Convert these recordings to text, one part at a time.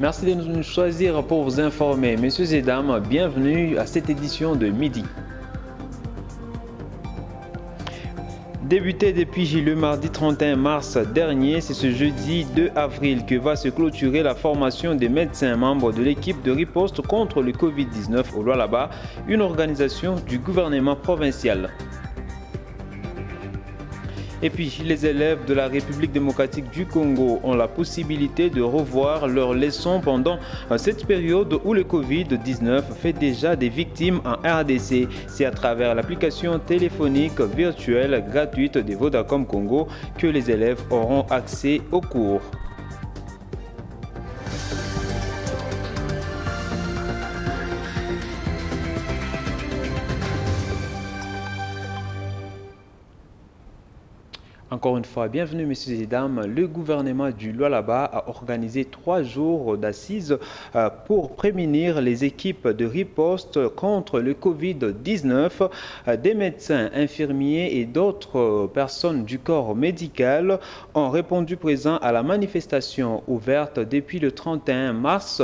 Merci de nous choisir pour vous informer. Messieurs et dames, bienvenue à cette édition de midi. Débuté depuis le mardi 31 mars dernier, c'est ce jeudi 2 avril que va se clôturer la formation des médecins membres de l'équipe de riposte contre le Covid-19 au Lualaba, une organisation du gouvernement provincial. Et puis, les élèves de la République démocratique du Congo ont la possibilité de revoir leurs leçons pendant cette période où le Covid-19 fait déjà des victimes en RDC. C'est à travers l'application téléphonique virtuelle gratuite de Vodacom Congo que les élèves auront accès aux cours. Encore une fois, bienvenue messieurs et dames. Le gouvernement du Lualaba a organisé 3 jours d'assises pour prémunir les équipes de riposte contre le Covid-19. Des médecins, infirmiers et d'autres personnes du corps médical ont répondu présent à la manifestation ouverte depuis le 31 mars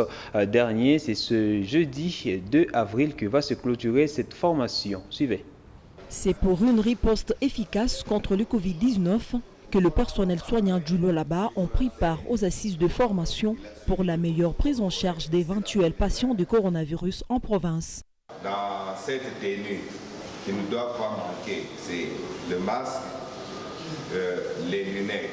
dernier. C'est ce jeudi 2 avril que va se clôturer cette formation. Suivez. C'est pour une riposte efficace contre le Covid-19 que le personnel soignant du Lualaba ont pris part aux assises de formation pour la meilleure prise en charge d'éventuels patients de coronavirus en province. Dans cette tenue qui ne doit pas manquer, c'est le masque, les lunettes.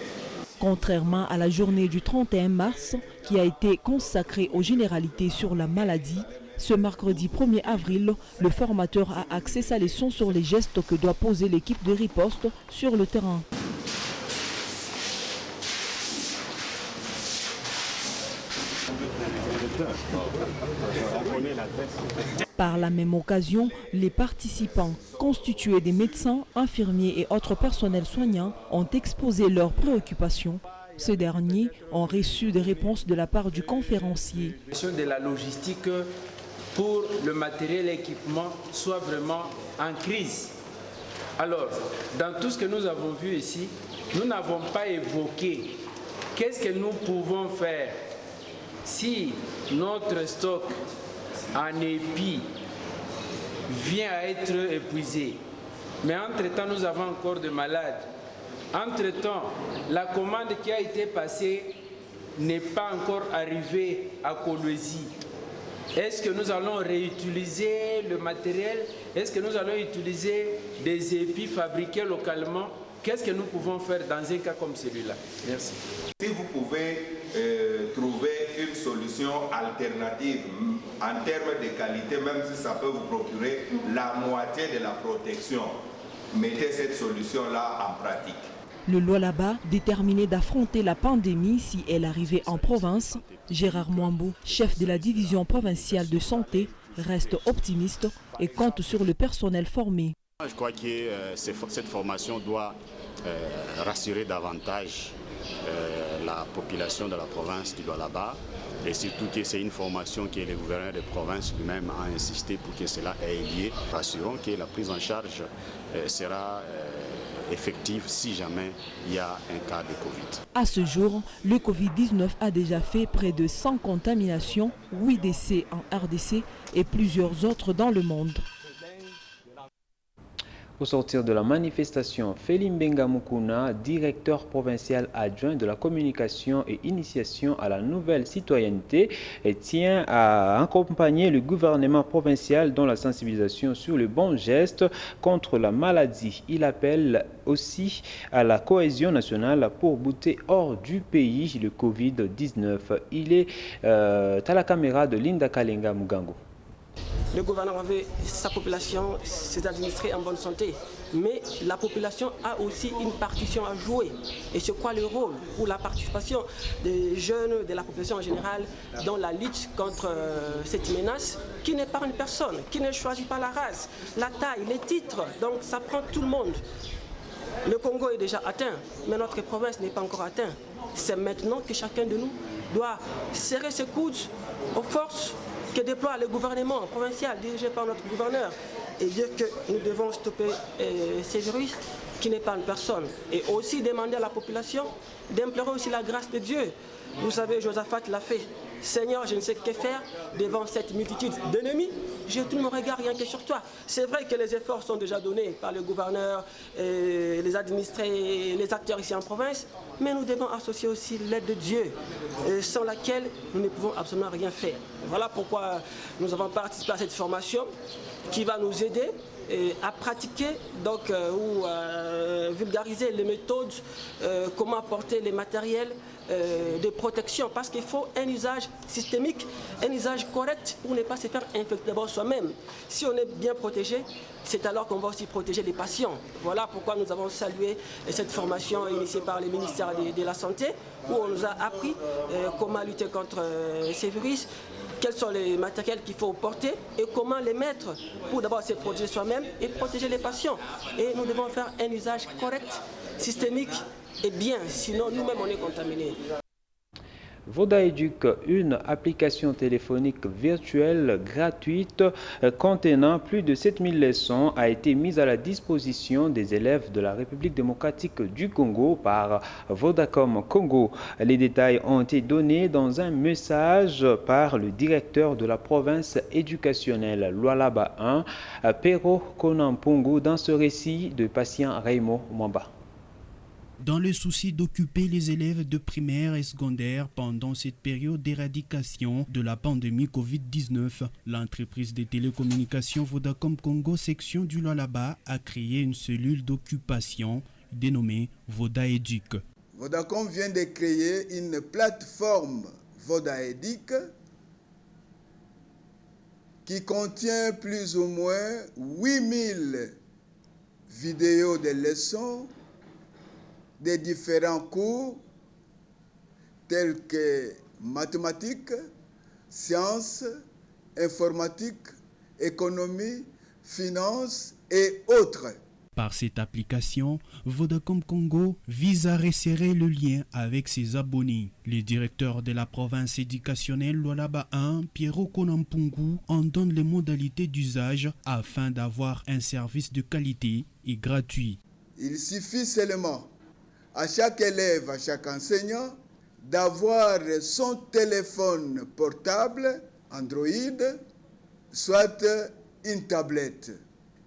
Contrairement à la journée du 31 mars qui a été consacrée aux généralités sur la maladie, ce mercredi 1er avril, le formateur a axé sa leçon sur les gestes que doit poser l'équipe de riposte sur le terrain. Par la même occasion, les participants, constitués des médecins, infirmiers et autres personnels soignants, ont exposé leurs préoccupations. Ces derniers ont reçu des réponses de la part du conférencier. De la logistique pour le matériel et l'équipement soit vraiment en crise. Alors, dans tout ce que nous avons vu ici, nous n'avons pas évoqué qu'est-ce que nous pouvons faire si notre stock en épi vient à être épuisé. Mais entre-temps, nous avons encore de malades. Entre-temps, la commande qui a été passée n'est pas encore arrivée à Kolwezi. Est-ce que nous allons réutiliser le matériel? Est-ce que nous allons utiliser des épis fabriqués localement? Qu'est-ce que nous pouvons faire dans un cas comme celui-là? Merci. Si vous pouvez trouver une solution alternative en termes de qualité, même si ça peut vous procurer la moitié de la protection, mettez cette solution-là en pratique. Le Lualaba, déterminé d'affronter la pandémie si elle arrivait en province, Gérard Mwambo, chef de la division provinciale de santé, reste optimiste et compte sur le personnel formé. Je crois que cette formation doit rassurer davantage la population de la province du Lualaba et surtout que c'est une formation que le gouverneur de province lui-même a insisté pour que cela ait lieu. Rassurons que la prise en charge sera effective si jamais il y a un cas de Covid. À ce jour, le Covid-19 a déjà fait près de 100 contaminations, 8 décès en RDC et plusieurs autres dans le monde. Au sortir de la manifestation, Félim Bengamukuna, directeur provincial adjoint de la communication et initiation à la nouvelle citoyenneté, tient à accompagner le gouvernement provincial dans la sensibilisation sur le bon geste contre la maladie. Il appelle aussi à la cohésion nationale pour bouter hors du pays le Covid-19. Il est à la caméra de Linda Kalenga Mugango. Le gouvernement veut sa population s'administrer en bonne santé, mais la population a aussi une partition à jouer. Et c'est quoi le rôle ou la participation des jeunes, de la population en général, dans la lutte contre cette menace qui n'épargne personne, qui ne choisit pas la race, la taille, les titres, donc ça prend tout le monde. Le Congo est déjà atteint, mais notre province n'est pas encore atteinte. C'est maintenant que chacun de nous doit serrer ses coudes aux forces que déploie le gouvernement provincial dirigé par notre gouverneur et dire que nous devons stopper ces virus qui n'épargne personne. Et aussi demander à la population d'implorer aussi la grâce de Dieu. Vous savez, Josaphat l'a fait. Seigneur, je ne sais que faire devant cette multitude d'ennemis. Je tourne mon regard rien que sur toi. C'est vrai que les efforts sont déjà donnés par le gouverneur, les administrés, les acteurs ici en province, mais nous devons associer aussi l'aide de Dieu, sans laquelle nous ne pouvons absolument rien faire. Voilà pourquoi nous avons participé à cette formation qui va nous aider à pratiquer donc, ou vulgariser les méthodes, comment apporter les matériels de protection, parce qu'il faut un usage systémique, un usage correct pour ne pas se faire infecter d'abord soi-même. Si on est bien protégé, c'est alors qu'on va aussi protéger les patients. Voilà pourquoi nous avons salué cette formation initiée par le ministère de la Santé, où on nous a appris comment lutter contre ces virus, quels sont les matériels qu'il faut porter et comment les mettre pour d'abord se protéger soi-même et protéger les patients. Et nous devons faire un usage correct, systémique et bien, sinon nous-mêmes on est contaminés. Vodaeduc, une application téléphonique virtuelle gratuite contenant plus de 7000 leçons, a été mise à la disposition des élèves de la République démocratique du Congo par Vodacom Congo. Les détails ont été donnés dans un message par le directeur de la province éducationnelle Lualaba 1, Pero Konampungu, dans ce récit de patient Raymond Mwamba. Dans le souci d'occuper les élèves de primaire et secondaire pendant cette période d'éradication de la pandémie Covid-19, l'entreprise de télécommunications Vodacom Congo section du Lualaba a créé une cellule d'occupation dénommée Vodaeduc. Vodacom vient de créer une plateforme Vodaeduc qui contient plus ou moins 8000 vidéos de leçons des différents cours tels que mathématiques, sciences, informatique, économie, finance et autres. Par cette application, Vodacom Congo vise à resserrer le lien avec ses abonnés. Le directeur de la province éducationnelle Lualaba 1, Piero Konampungu, en donne les modalités d'usage afin d'avoir un service de qualité et gratuit. Il suffit seulement à chaque élève, à chaque enseignant, d'avoir son téléphone portable, Android, soit une tablette.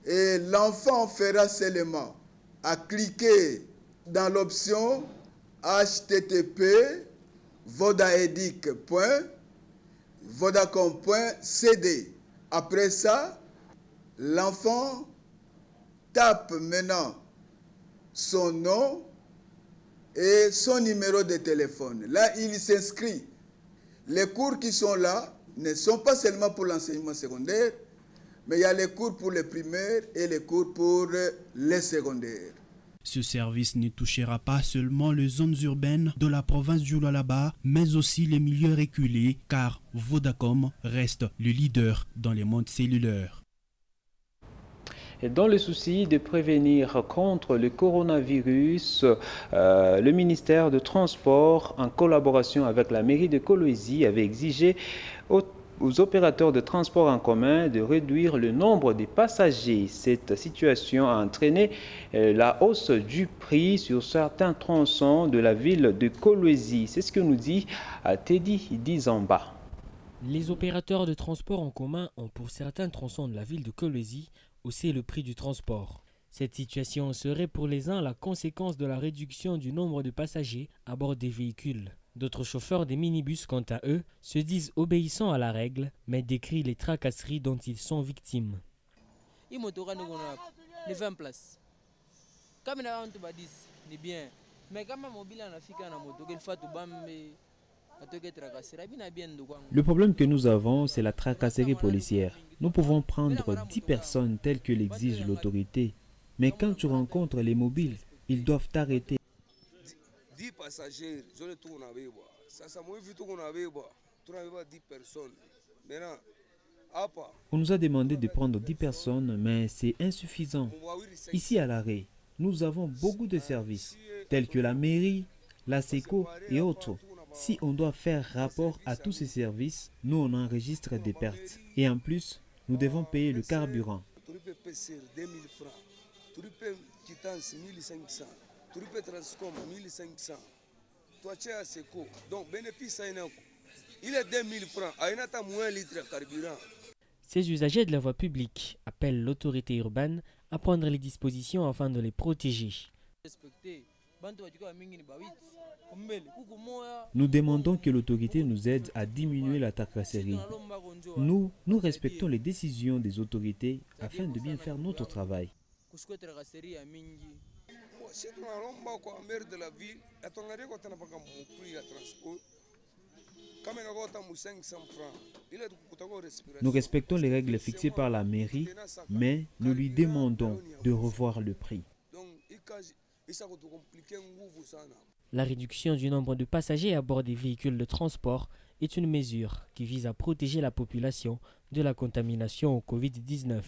Et l'enfant fera seulement à cliquer dans l'option http://vodaedic.vodacom.cd. Après ça, l'enfant tape maintenant son nom et son numéro de téléphone. Là, il s'inscrit. Les cours qui sont là ne sont pas seulement pour l'enseignement secondaire, mais il y a les cours pour les primaires et les cours pour les secondaires. Ce service ne touchera pas seulement les zones urbaines de la province du Lualaba, mais aussi les milieux reculés, car Vodacom reste le leader dans les mondes cellulaires. Et dans le souci de prévenir contre le coronavirus, le ministère de Transport, en collaboration avec la mairie de Kolwezi, avait exigé aux opérateurs de transport en commun de réduire le nombre de passagers. Cette situation a entraîné la hausse du prix sur certains tronçons de la ville de Kolwezi. C'est ce que nous dit Teddy Dizamba. Les opérateurs de transport en commun ont pour certains tronçons de la ville de Kolwezi haussé le prix du transport. Cette situation serait pour les uns la conséquence de la réduction du nombre de passagers à bord des véhicules. D'autres chauffeurs des minibus, quant à eux, se disent obéissants à la règle, mais décrient les tracasseries dont ils sont victimes. Le problème que nous avons, c'est la tracasserie policière. Nous pouvons prendre 10 personnes telles que l'exige l'autorité, mais quand tu rencontres les mobiles, ils doivent t'arrêter. 10 passagers, je ne tourne avec moi. Ça m'a vu tout qu'on avait, 10 personnes. Maintenant, on nous a demandé de prendre 10 personnes, mais c'est insuffisant. Ici à l'arrêt, nous avons beaucoup de services, tels que la mairie, la SECO et autres. Si on doit faire rapport à tous ces services, nous on enregistre des pertes. Et en plus, nous devons payer le carburant. quittance 1500, Trupe Transcom 1500, Toache Seco. Donc bénéfice il est 2000 francs, à une atta moins litre de carburant. Ces usagers de la voie publique appellent l'autorité urbaine à prendre les dispositions afin de les protéger. Nous demandons que l'autorité nous aide à diminuer la takrasserie. Nous respectons les décisions des autorités afin de bien faire notre travail. Nous respectons les règles fixées par la mairie, mais nous lui demandons de revoir le prix. La réduction du nombre de passagers à bord des véhicules de transport est une mesure qui vise à protéger la population de la contamination au Covid-19.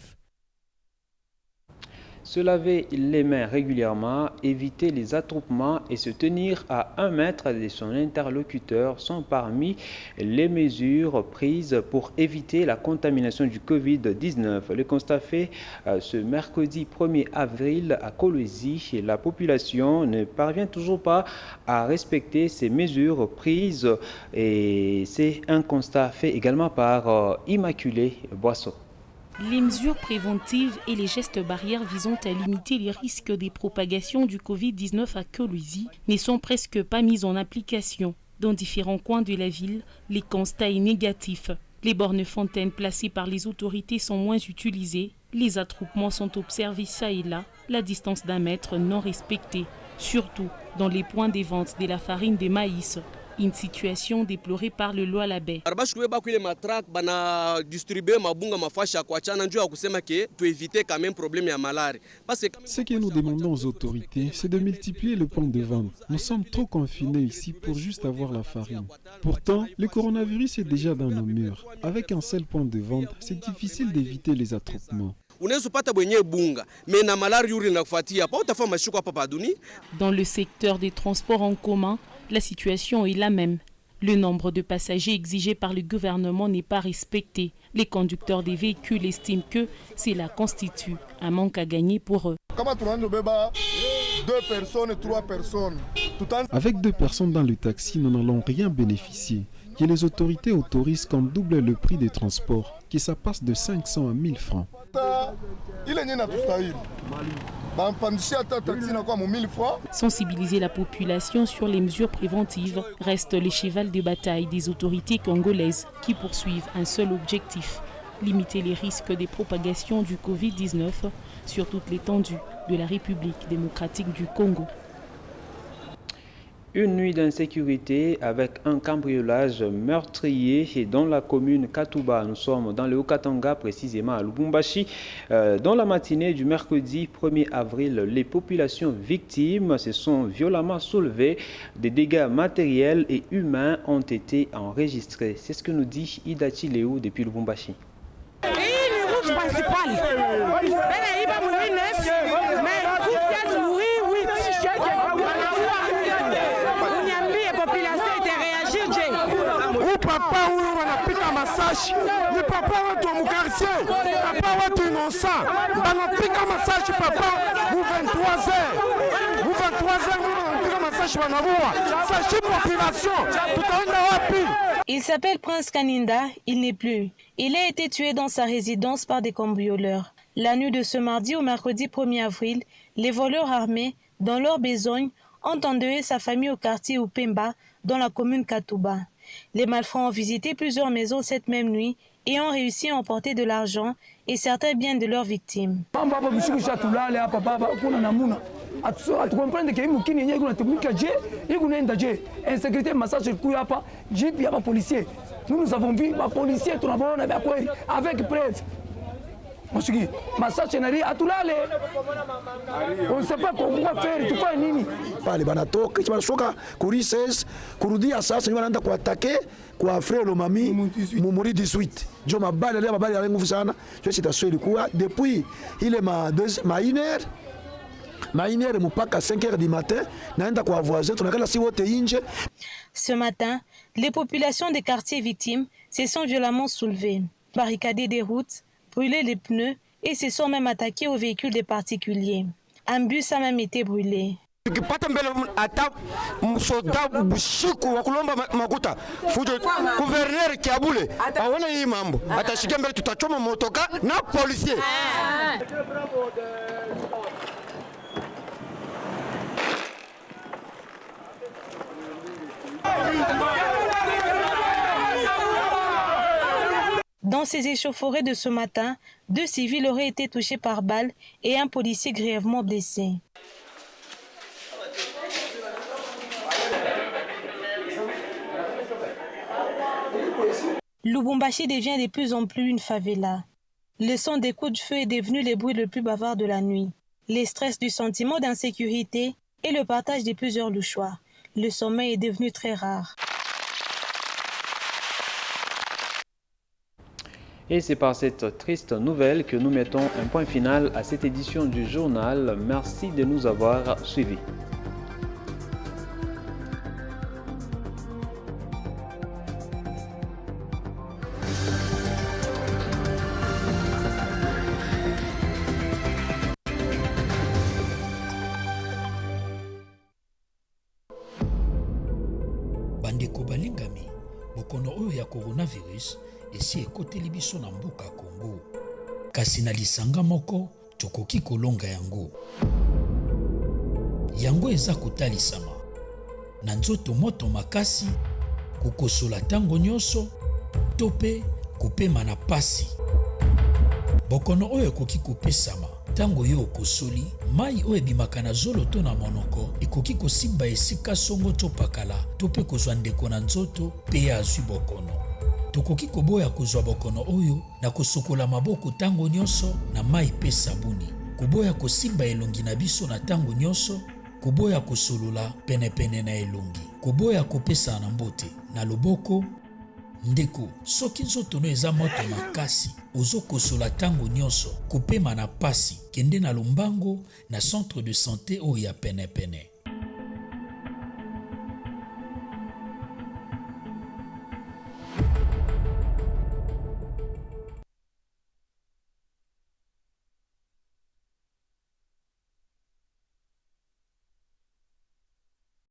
Se laver les mains régulièrement, éviter les attroupements et se tenir à 1 mètre de son interlocuteur sont parmi les mesures prises pour éviter la contamination du Covid-19. Le constat fait ce mercredi 1er avril à Kolwezi. La population ne parvient toujours pas à respecter ces mesures prises et c'est un constat fait également par Immaculée Boisseau. Les mesures préventives et les gestes barrières visant à limiter les risques des propagations du Covid-19 à Kolwezi ne sont presque pas mis en application. Dans différents coins de la ville, les constats sont négatifs. Les bornes fontaines placées par les autorités sont moins utilisées. Les attroupements sont observés ça et là, la distance d'1 mètre non respectée, surtout dans les points de vente de la farine de maïs. Une situation déplorée par le Lualaba. Ce que nous demandons aux autorités, c'est de multiplier le point de vente. Nous sommes trop confinés ici pour juste avoir la farine. Pourtant, le coronavirus est déjà dans nos murs. Avec un seul point de vente, c'est difficile d'éviter les attroupements. Dans le secteur des transports en commun, la situation est la même. Le nombre de passagers exigé par le gouvernement n'est pas respecté. Les conducteurs des véhicules estiment que cela constitue un manque à gagner pour eux. Avec 2 personnes dans le taxi, nous n'allons rien bénéficier. Que les autorités autorisent qu'on double le prix des transports, que ça passe de 500 à 1000 francs. Sensibiliser la population sur les mesures préventives reste le cheval de bataille des autorités congolaises qui poursuivent un seul objectif, limiter les risques de propagation du Covid-19 sur toute l'étendue de la République démocratique du Congo. Une nuit d'insécurité avec un cambriolage meurtrier dans la commune Katuba. Nous sommes dans le Haut-Katanga, précisément à Lubumbashi. Dans la matinée du mercredi 1er avril, les populations victimes se sont violemment soulevées. Des dégâts matériels et humains ont été enregistrés. C'est ce que nous dit Idachi Léo depuis Lubumbashi. Papa huyu wanapika masashi, ni papa watu wa mukartie, papa watu innocent, wanapika masashi papa mu 23h, wanapika masashi wanabua, sashi population, tutaenda wapi? Il s'appelle Prince Kaninda, il n'est plus. Il a été tué dans sa résidence par des cambrioleurs. La nuit de ce mardi au mercredi 1er avril, les voleurs armés, dans leur besogne, ont endeuillé sa famille au quartier Upemba, dans la commune Katuba. Les malfrats ont visité plusieurs maisons cette même nuit et ont réussi à emporter de l'argent et certains biens de leurs victimes. Nous avons vu les policiers avec preuve. On ne sait pas quoi faire, tu fais nini. Pale banatoka kisha kuri 16 kurudia sasa ni wanaenda kuatake kwa frère mami muri 18 jo mabali ya nguvu sana. Je citation ilikuwa depuis ile ma iner mpaka 5h du matin naenda kwa voisin tunakala si wote nje. Ce matin, les populations des quartiers victimes se sont violemment soulevées, barricadées des routes, brûler les pneus et se sont même attaqués aux véhicules des particuliers. Un bus a même été brûlé. Tukipata mbele hata msoda bushiku wa kulomba makuta fujo gouverneur Kiabule aone hii mambo atashikia mbele, tutachoma motoka na policier. Dans ces échauffourées de ce matin, 2 civils auraient été touchés par balle et un policier grièvement blessé. Lubumbashi devient de plus en plus une favela. Le son des coups de feu est devenu le bruit le plus bavard de la nuit. Les stress du sentiment d'insécurité et le partage de plusieurs louchoirs. Le sommeil est devenu très rare. Et c'est par cette triste nouvelle que nous mettons un point final à cette édition du journal. Merci de nous avoir suivis. Bandeko balingami, bokono oyo ya coronavirus esi ekoteli biso na mboka Congo. Kasi na lisanga moko tokoki kolonga yango. Yango eza kotalisama na nzoto moto makasi, kokosola tango nyonso to pe kopema na pasi. Bokono oyo ekoki kopesama tango yo okosoli, mai oyo ebimaka na zolo to na monoko ekoki kosimba esika songo to pakala to pe kozwa ndeko na nzoto pe azwi bokono. Tokoki koboya kozwa bokono oyo na kosokola maboko tango nyonso na mai pe sabuni. Koboya kosimba elongi na biso na tango nyonso, koboya kosolola penepene na elongi. Koboya kopesa na mbote na loboko. Ndeko, soki nzoto no eza moto makasi, ozo kosola tango nyonso, kopema na pasi, kende na lombango na centre de santé oyo ya penepene.